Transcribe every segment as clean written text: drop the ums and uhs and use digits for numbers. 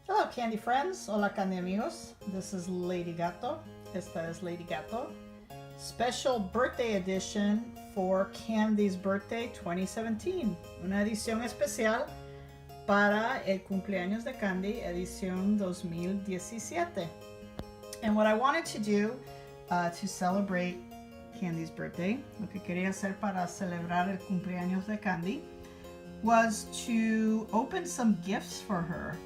Hello Candy friends, hola Candy amigos. This is Lady Gato. Esta es Lady Gato. Special birthday edition for Candy's birthday 2017. Una edición especial para el cumpleaños de Candy, edición 2017. And what I wanted to do to celebrate Candy's birthday, lo que quería hacer para celebrar el cumpleaños de Candy, was to open some gifts for her.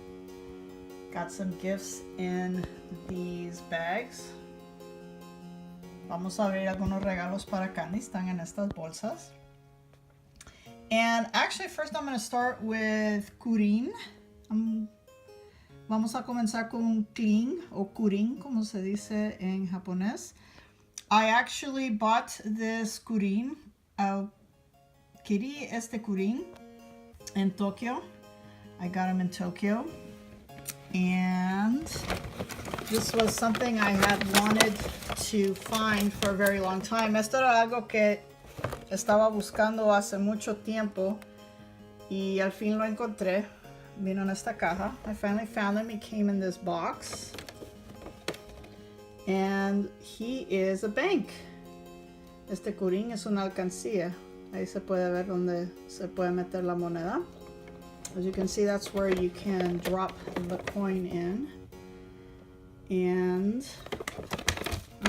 Got some gifts in these bags. Vamos a abrir algunos regalos para Candy. Están en estas bolsas. And actually, first I'm going to start with kurin. Vamos a comenzar con un cling o kurin, como se dice en japonés. I actually bought this kurin. Adquirí este kurin in Tokyo. I got him in Tokyo. And this was something I had wanted to find for a very long time. Esto era algo que estaba buscando hace mucho tiempo y al fin lo encontré. Vino en esta caja. I finally found him. He came in this box. And he is a bank. Este kurin es una alcancía. Ahí se puede ver donde se puede meter la moneda. As you can see, that's where you can drop the coin in. And,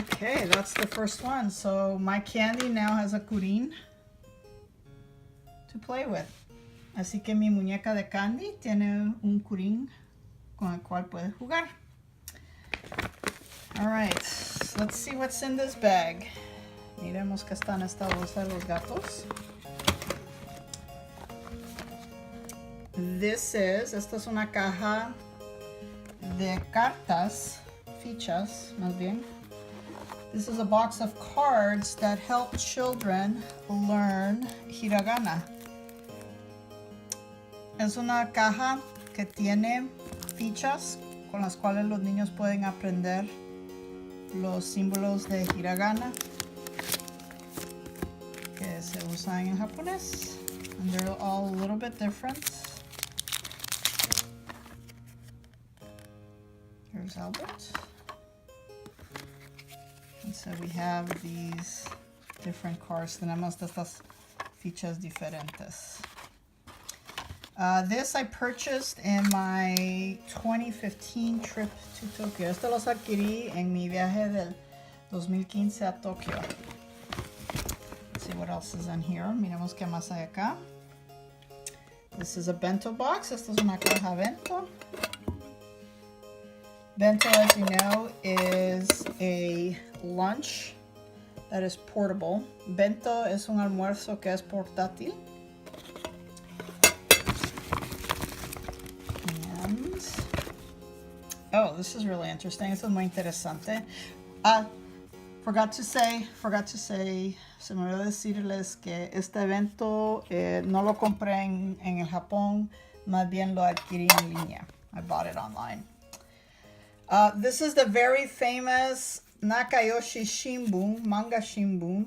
okay, that's the first one. So my Candy now has a kurin to play with. Así que mi muñeca de Candy tiene un kurin con el cual puede jugar. All right, let's see what's in this bag. Miremos qué está en esta bolsa de los gatos. Esta es una caja de cartas, fichas, más bien. This is a box of cards that help children learn hiragana. Es una caja que tiene fichas con las cuales los niños pueden aprender los símbolos de hiragana que se usan en japonés. And they're all a little bit different. Here's Albert. And so we have these different cards. Tenemos estas fichas diferentes. This I purchased in my 2015 trip to Tokyo. Esto los adquirí en mi viaje del 2015 a Tokio. Let's see what else is in here. Miremos qué más hay acá. This is a bento box. Esta es una caja bento. Bento, as you know, is a lunch that is portable. Bento es un almuerzo que es portátil. And, oh, this is really interesting. Esto es muy interesante. Forgot to say, se me olvidó decirles que este evento no lo compré en el Japón, más bien lo adquirí en línea. I bought it online. This is the very famous Nakayoshi Shimbun, manga Shimbun.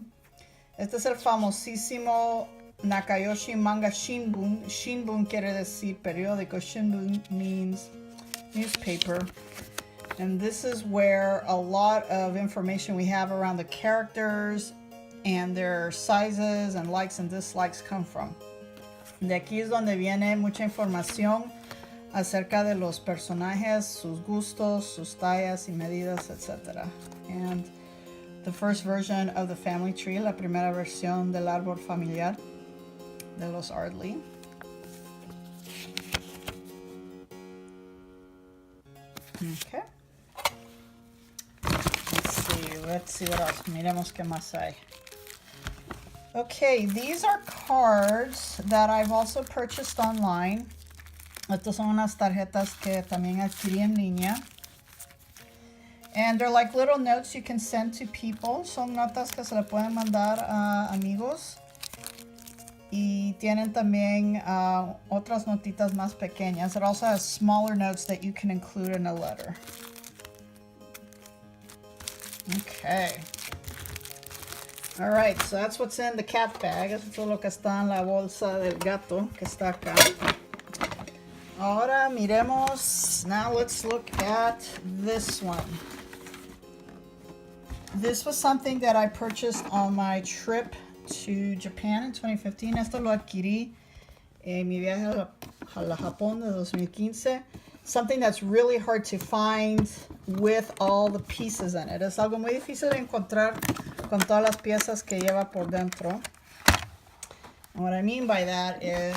Este es el famosísimo Nakayoshi manga Shimbun. Shimbun quiere decir periódico. Shimbun means newspaper. And this is where a lot of information we have around the characters and their sizes and likes and dislikes come from. De aquí es donde viene mucha información acerca de los personajes, sus gustos, sus tallas y medidas, etc. And the first version of the family tree, la primera versión del árbol familiar de los Ardley. Okay. Let's see what else. Miremos qué más hay. Okay, these are cards that I've also purchased online. Estas son unas tarjetas que también adquirí en línea. And they're like little notes you can send to people. Son notas que se le pueden mandar a amigos. Y tienen también otras notitas más pequeñas. It also has smaller notes that you can include in a letter. Okay. All right, so that's what's in the cat bag. Eso es lo que está en la bolsa del gato que está acá. Ahora miremos. Now let's look at this one. This was something that I purchased on my trip to Japan in 2015. Esto lo adquirí en mi viaje a la Japón de 2015. Something that's really hard to find with all the pieces in it. Es algo muy difícil de encontrar con todas las piezas que lleva por dentro. And what I mean by that is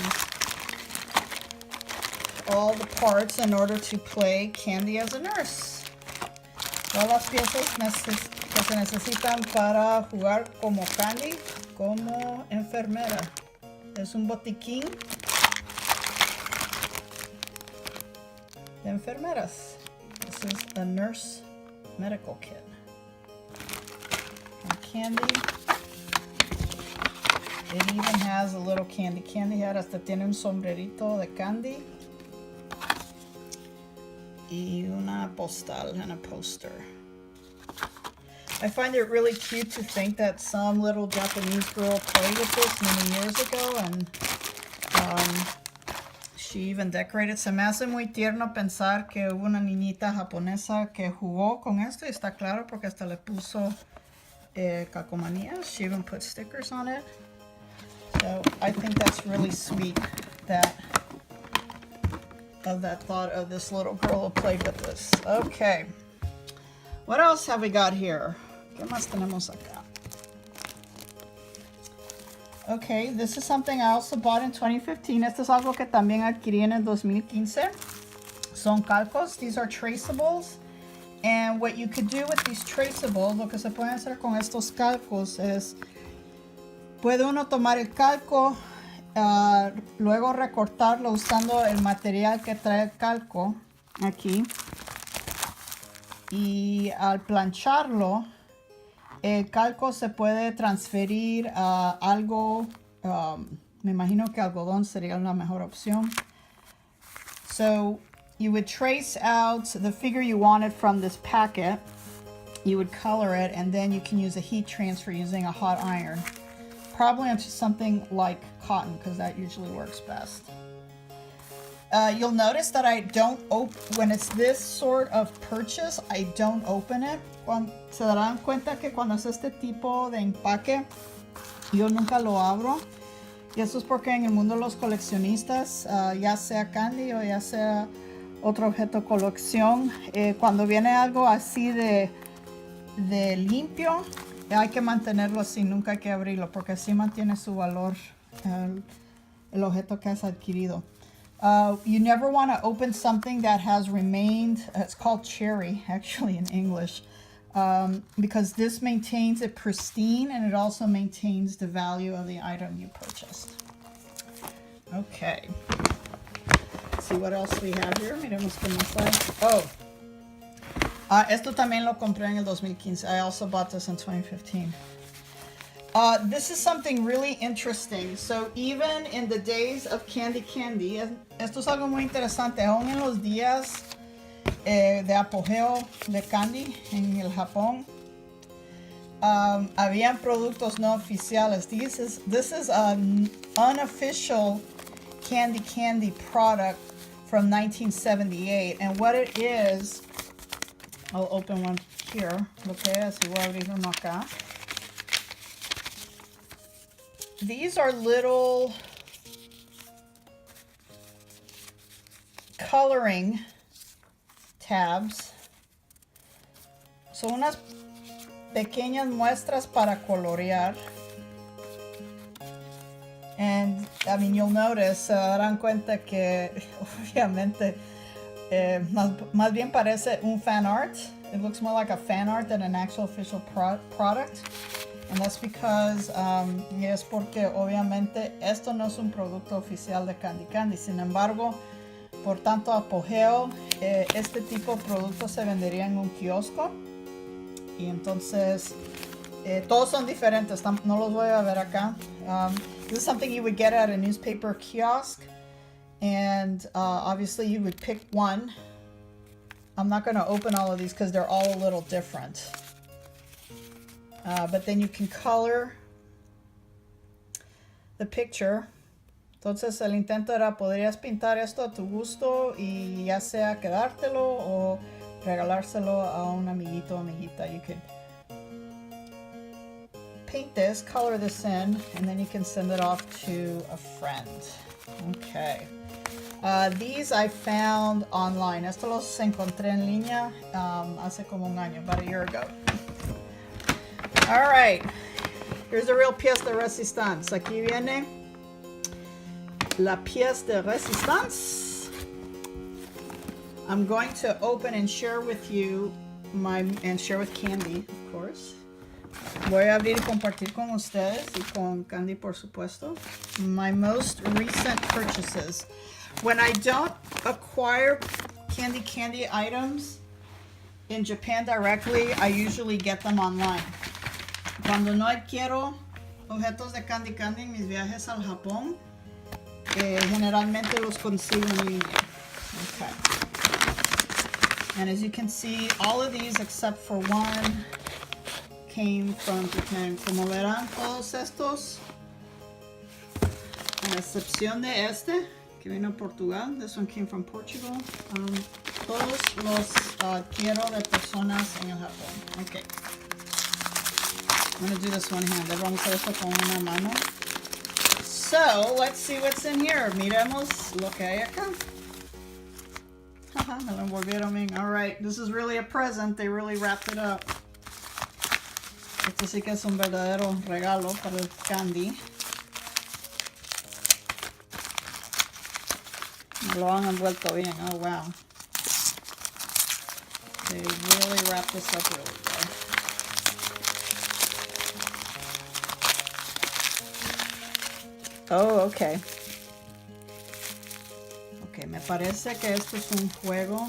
all the parts in order to play Candy as a nurse. Todas las piezas que se necesitan para jugar como Candy, como enfermera. Es un botiquín de enfermeras. This is a nurse medical kit. And Candy. It even has a little candy hat. Hasta tiene un sombrerito de Candy. Y una postal and a poster. I find it really cute to think that some little Japanese girl played with this many years ago, and she even decorated. Se me hace muy tierno pensar que hubo una niñita japonesa que jugó con esto, y está claro porque hasta le puso calcomanías. She even put stickers on it. So I think that's really sweet that thought of this little girl who played with this. Okay. What else have we got here? ¿Qué más tenemos acá? Okay, this is something I also bought in 2015. Esto es algo que también adquirí en el 2015. Son calcos. These are traceables. And what you could do with these traceables, lo que se puede hacer con estos calcos es, puede uno tomar el calco, luego recortarlo usando el material que trae el calco aquí, y al plancharlo el calco se puede transferir a algo, me imagino que algodón sería la mejor opción. So you would trace out the figure you wanted from this packet, you would color it, and then you can use a heat transfer using a hot iron. Probably onto something like cotton, because that usually works best. You'll notice that I don't when it's this sort of purchase, I don't open it. Se darán cuenta que cuando es este tipo de empaque, yo nunca lo abro. Y eso es porque en el mundo de los coleccionistas, ya sea Candy o ya sea otro objeto de colección, cuando viene algo así de limpio, hay que mantenerlo así, nunca hay que abrirlo, porque así mantiene su valor el objeto que has adquirido. You never want to open something that has remained, it's called cherry actually in English, because this maintains it pristine, and it also maintains the value of the item you purchased. Okay, let's see what else we have here. Miremos qué más hay. Esto también lo compré en el 2015. I also bought this in 2015. This is something really interesting. So even in the days of Candy, esto es algo muy interesante. Aún en los días de apogeo de Candy en el Japón, habían productos no oficiales. This is an unofficial Candy product from 1978. And what it is, I'll open one here. Lo que es, y voy a abrir uno acá. These are little coloring tabs. Son unas pequeñas muestras para colorear. And I mean, you'll notice, se darán cuenta que obviamente más bien parece un fan art. It looks more like a fan art than an actual official product. And that's because, y es porque obviamente esto no es un producto oficial de Candy. Sin embargo, por tanto apogeo, este tipo de productos se vendería en un kiosco. Y entonces, todos son diferentes. No los voy a ver acá. This is something you would get at a newspaper kiosk. And obviously you would pick one. I'm not going to open all of these because they're all a little different. But then you can color the picture. Entonces el intento era, podrías pintar esto a tu gusto y ya sea quedártelo o regalárselo a un amiguito o amiguita. You could paint this, color this in, and then you can send it off to a friend. Okay. These I found online. Estos los encontré en línea hace como un año, about a year ago. All right. Here's the real pièce de résistance. Aquí viene la pièce de résistance. I'm going to open and share with you and share with Candy, of course. Voy a abrir y compartir con ustedes y con Candy, por supuesto, my most recent purchases. When I don't acquire candy items in Japan directly, I usually get them online. Cuando no adquiero objetos de candy en mis viajes al Japón, generalmente los consigo en línea. Okay. And as you can see, all of these except for one came from Japan. Como verán, todos estos, a excepción de este, que vino de Portugal. This one came from Portugal. Todos los quiero de personas en el Japón. Okay. I'm going to do this one-handed. Vamos a hacer esto con una mano. So, let's see what's in here. Miremos lo que hay acá. Haha, me lo envolvieron bien. All right, this is really a present. They really wrapped it up. Esto sí que es un verdadero regalo para el Candy. Me lo han envuelto bien. Oh, wow. They really wrapped this up really well. Oh, okay. Ok, me parece que esto es un juego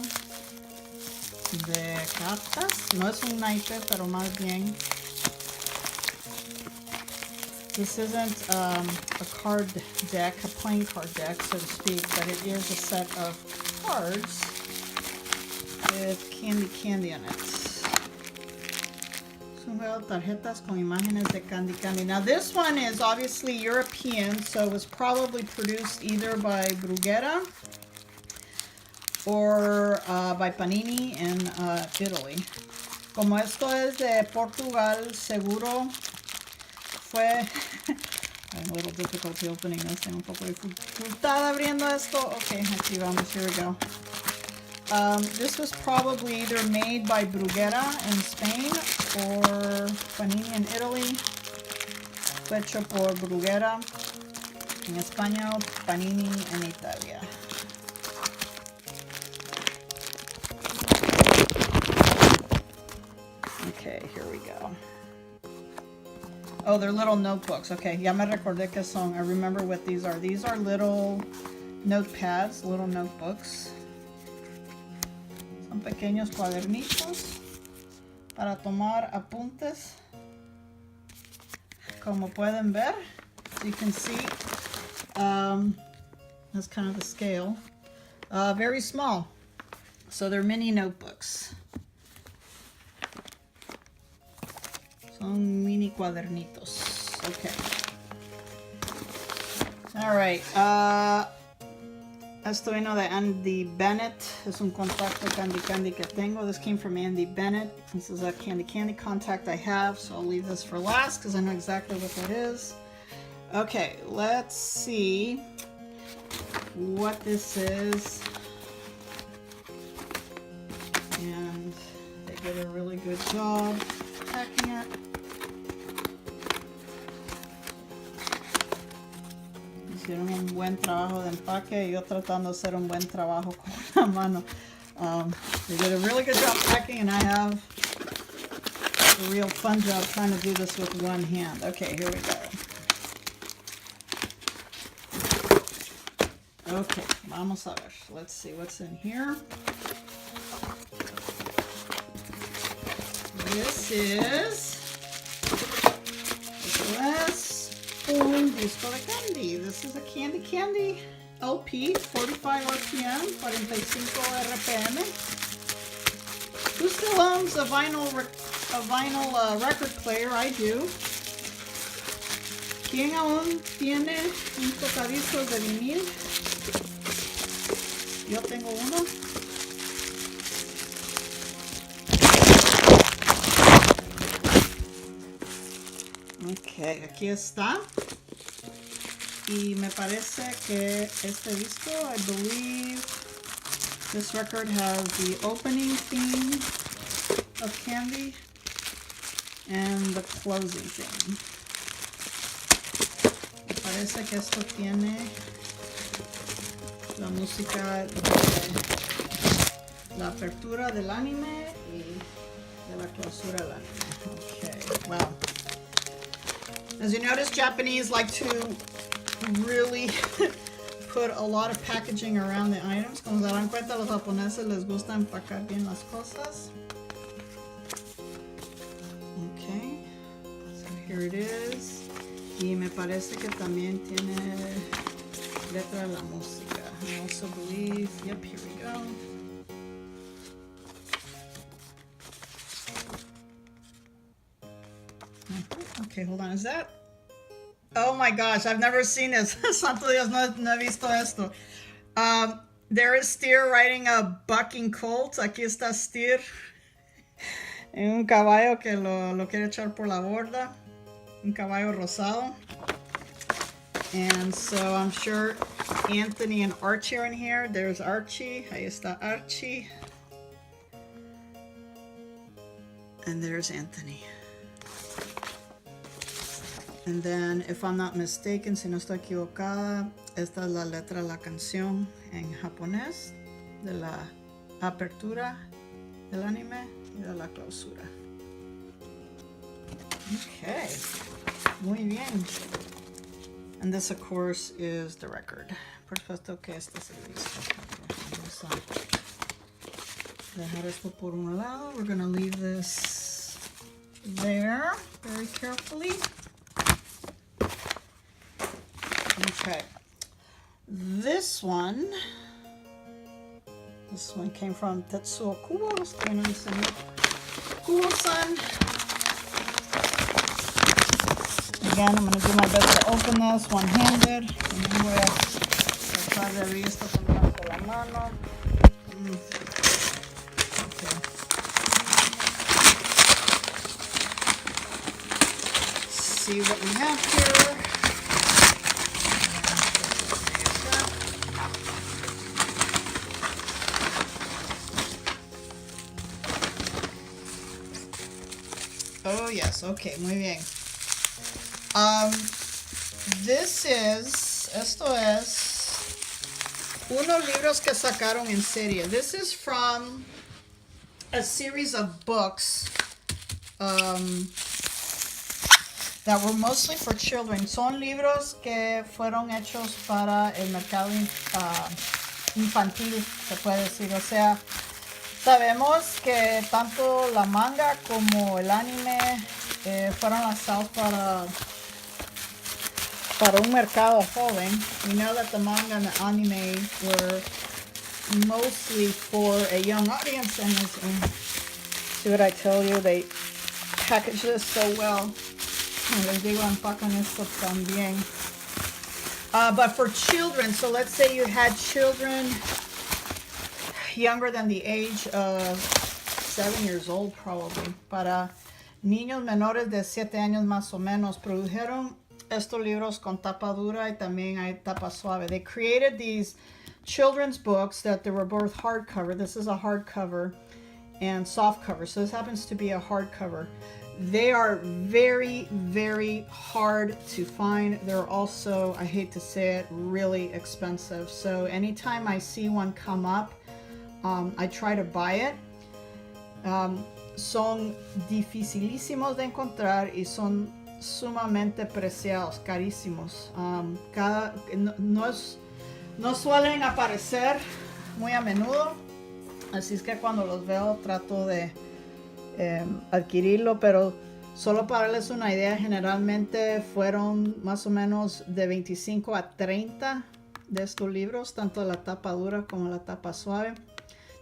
de cartas. No es un naipe, pero más bien. This isn't a card deck, a playing card deck, so to speak, but it is a set of cards with candy in it. Un juego de tarjetas con imágenes de candy. Now this one is obviously European, so it was probably produced either by Bruguera or by Panini in Italy. Como esto es de Portugal, seguro fue... I'm a little difficulty opening this. Tengo un poco de dificultad abriendo esto. Okay, aquí vamos. Here we go. This was probably either made by Bruguera in Spain or Panini in Italy. Fue hecho por Bruguera en España o Panini en Italia. Okay, here we go. Oh, they're little notebooks. Okay, ya me recordé que son. I remember what these are. These are little notepads, little notebooks. Son pequeños cuadernitos para tomar apuntes. Como pueden ver, you can see, that's kind of the scale. Very small. So they're mini notebooks. Son mini cuadernitos. Okay. All right. Esto vino de Andy Bennett. Es un contacto Candy que tengo. This came from Andy Bennett. This is a Candy contact I have, so I'll leave this for last because I know exactly what that is. Okay, let's see what this is. And they did a really good job packing it. Hicieron un buen trabajo de empaque y yo tratando de hacer un buen trabajo con la mano. They did a really good job packing, and I have a real fun job trying to do this with one hand. Okay, here we go. Okay, vamos a ver. Let's see what's in here. This is un disco de Candy. This is a Candy LP, 45 RPM, 45 RPM. Who still owns a vinyl record player? I do. ¿Quién aún tiene un tocadiscos de vinil? Yo tengo uno. Ok, aquí está. Y me parece que este disco, I believe this record has the opening theme of Candy and the closing theme. Me parece que esto tiene la música de la apertura del anime y de la clausura del anime. Okay, well, as you notice, Japanese like to really put a lot of packaging around the items. Como se dan cuenta, los japoneses les gusta empacar bien las cosas. Okay, so here it is. Y me parece que también tiene letra de la música. I also believe, yep, here we go. Okay, hold on, is that? Oh my gosh, I've never seen this. Santo Dios, no he visto esto. There is Steer riding a bucking colt. Aquí está Steer en un caballo que lo quiere echar por la borda. Un caballo rosado. And so I'm sure Anthony and Archie are in here. There's Archie. Ahí está Archie. And there's Anthony. And then, if I'm not mistaken, si no estoy equivocada, esta es la letra de la canción en japonés, de la apertura del anime y de la clausura. Okay, muy bien. And this, of course, is the record. Por supuesto que este es el disco. Vamos a dejar esto por un lado. We're going to leave this there very carefully. Okay, this one came from Tetsuo Kubo. Kubo-san. Again, I'm going to do my best to open this one-handed. Voy a tratar de abrir esto con la mano. Okay. See what we have here. Oh yes, okay, muy bien. Esto es unos libros que sacaron en serie. This is from a series of books that were mostly for children. Son libros que fueron hechos para el mercado infantil, se puede decir. O sea, sabemos que tanto la manga como el anime fueron lanzados para un mercado joven. We know that the manga and the anime were mostly for a young audience, and see what I tell you, they package this so well. Les digo, empacan esto también. But for children, so let's say you had children younger than the age of 7 years old, probably. Para niños menores de 7 años más o menos, produjeron estos libros con tapa dura y también hay tapa suave. They created these children's books that they were both hardcover. This is a hardcover and softcover. So this happens to be a hardcover. They are very, very hard to find. They're also, I hate to say it, really expensive. So anytime I see one come up, I try to buy it. Son dificilísimos de encontrar y son sumamente preciados, carísimos. No suelen aparecer muy a menudo, así es que cuando los veo trato de adquirirlo, pero solo para darles una idea, generalmente fueron más o menos de 25 a 30 de estos libros, tanto la tapa dura como la tapa suave.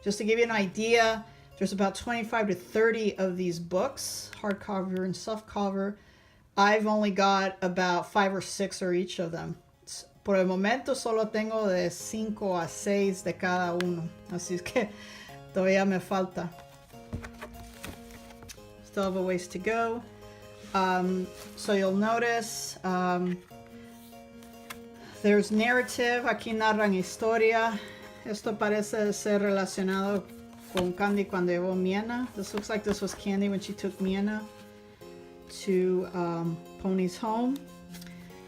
Just to give you an idea, there's about 25 to 30 of these books, hardcover and softcover. I've only got about 5 or 6 or each of them. Por el momento solo tengo de 5 a 6 de cada uno. Así es que todavía me falta. Still have a ways to go. So you'll notice there's narrative. Aquí narran historia. Esto parece ser relacionado con Candy cuando llevó Miena. This looks like this was Candy when she took Miena to Pony's home.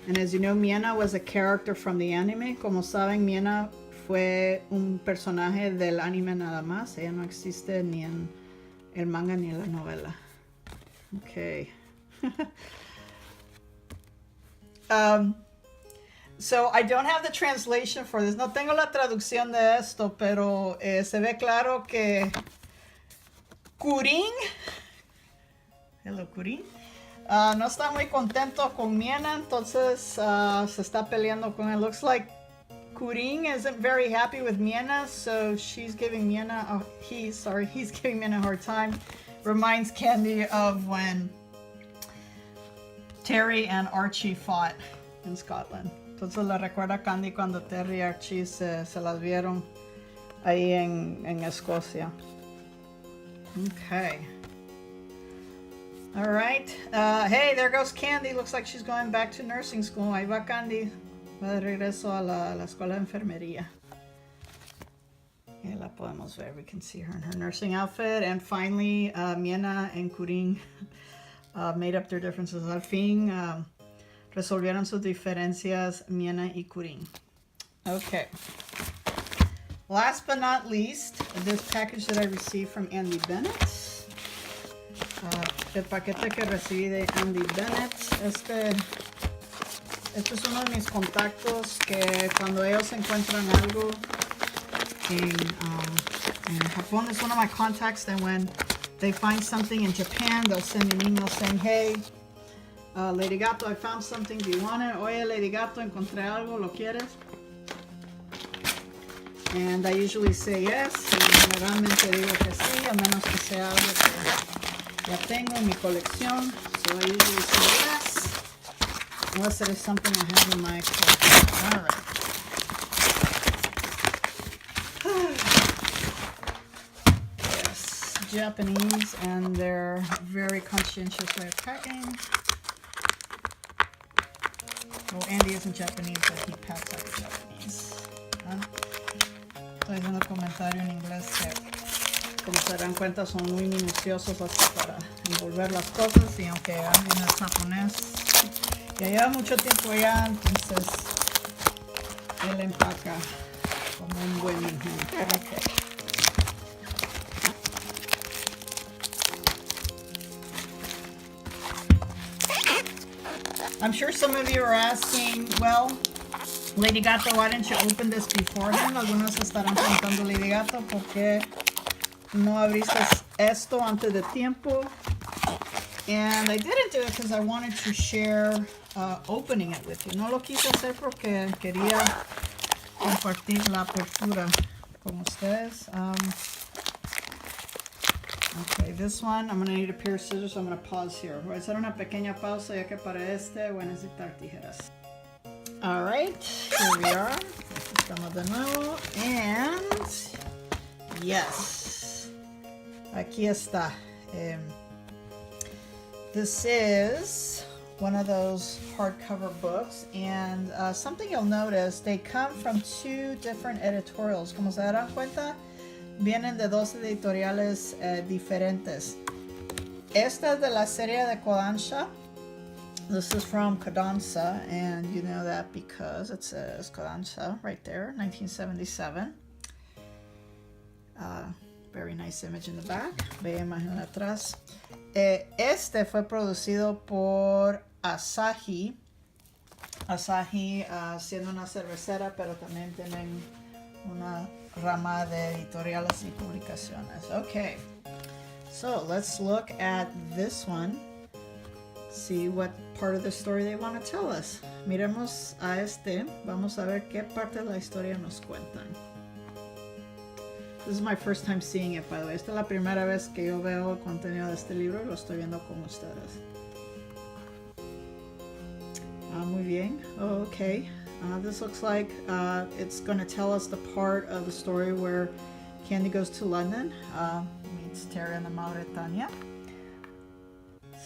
And as you know, Miena was a character from the anime. Como saben, Miena fue un personaje del anime nada más. Ella no existe ni en el manga ni en la novela. Okay. So I don't have the translation for this. No tengo la traducción de esto, pero se ve claro que Kurin, hello Kurin, no está muy contento con Miena, entonces se está peleando con él. Looks like Kurin isn't very happy with Miena, so she's giving Miena, he's giving Miena a hard time. Reminds Candy of when Terry and Archie fought in Scotland. Entonces le recuerda a Candy cuando Terry y Archie se las vieron ahí en Escocia. Okay. All right. Hey, there goes Candy. Looks like she's going back to nursing school. Ahí va Candy. Va de regreso a la escuela de enfermería. Y la podemos ver. We can see her in her nursing outfit. And finally, Miena and Kurin made up their differences. Al fin, resolvieron sus diferencias Miena y Kurin. Okay. Last but not least, this package that I received from Andy Bennett. El paquete que recibí de Andy Bennett. Este es uno de mis contactos que cuando ellos encuentran algo en Japón, it's one of my contacts that when they find something in Japan, they'll send an email saying, hey, Lady Gato, I found something, do you want it? Oye, Lady Gato, encontré algo, ¿lo quieres? And I usually say yes, y generalmente digo que sí, a menos que sea algo que ya tengo en mi colección. So I usually say yes, unless it is something I have in my collection. All right. Yes, Japanese, and they're very conscientious way of packing. Well, Andy isn't Japanese, but he packs like a Japanese. Estoy haciendo un comentario en inglés que, como se darán cuenta, son muy minuciosos hasta para envolver las cosas, y aunque alguien es japonés, ya lleva mucho tiempo ya, entonces él empaca como un buen hijo. Okay. I'm sure some of you are asking, well, Lady Gato, why didn't you open this beforehand? Algunos estarán preguntando, Lady Gato, ¿por qué no abriste esto antes de tiempo? And I didn't do it because I wanted to share opening it with you. No lo quise hacer porque quería compartir la apertura con ustedes. Okay, this one, I'm going to need a pair of scissors, so I'm going to pause here. Voy a hacer una pequeña pausa, ya que para este voy a necesitar tijeras. Alright, here we are. Estamos de nuevo. And, yes. Aquí está. This is one of those hardcover books. And something you'll notice, they come from 2 different editorials. Como se darán cuenta, vienen de 2 editoriales diferentes. Esta es de la serie de Kodansha. This is from Kodansha, and you know that because it says Kodansha right there, 1977. Very nice image in the back. Bella imagen atrás. Este fue producido por Asahi. Asahi siendo una cervecera, pero también tienen una rama de editoriales y publicaciones. Okay, so let's look at this one. See what part of the story they want to tell us. Miremos a este. Vamos a ver qué parte de la historia nos cuentan. This is my first time seeing it, by the way. Esta es la primera vez que yo veo el contenido de este libro y lo estoy viendo con ustedes. Muy bien. Oh, okay. This looks like it's going to tell us the part of the story where Candy goes to London, meets Terry and the Mauretania.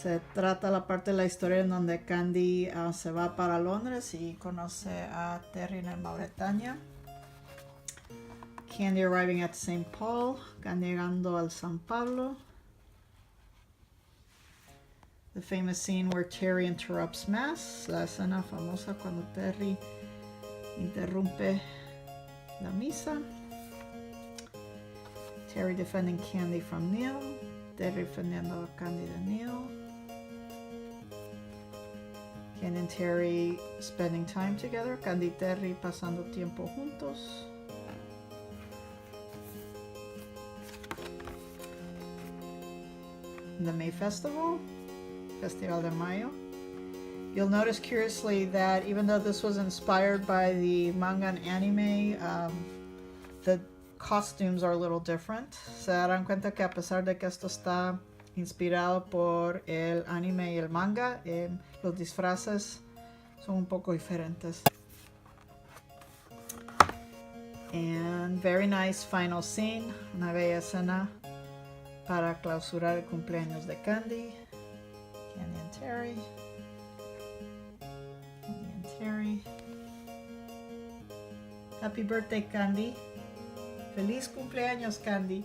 Se trata la parte de la historia en donde Candy se va para Londres y conoce a Terry en el Mauretania. Candy arriving at St. Paul, Candy llegando al San Pablo. The famous scene where Terry interrupts Mass, la escena famosa cuando Terry interrumpe la misa. Terry defending Candy from Neil, Terry defendiendo a Candy de Neil. Candy and Terry spending time together, Candy y Terry pasando tiempo juntos. The May Festival de Mayo. You'll notice curiously that even though this was inspired by the manga and anime, the costumes are a little different. Se darán cuenta que a pesar de que esto está inspirado por el anime y el manga, los disfraces son un poco diferentes. And very nice final scene, una bella escena para clausurar el cumpleaños de Candy. Candy and Terry. Candy and Terry. Happy birthday, Candy. Feliz cumpleaños, Candy.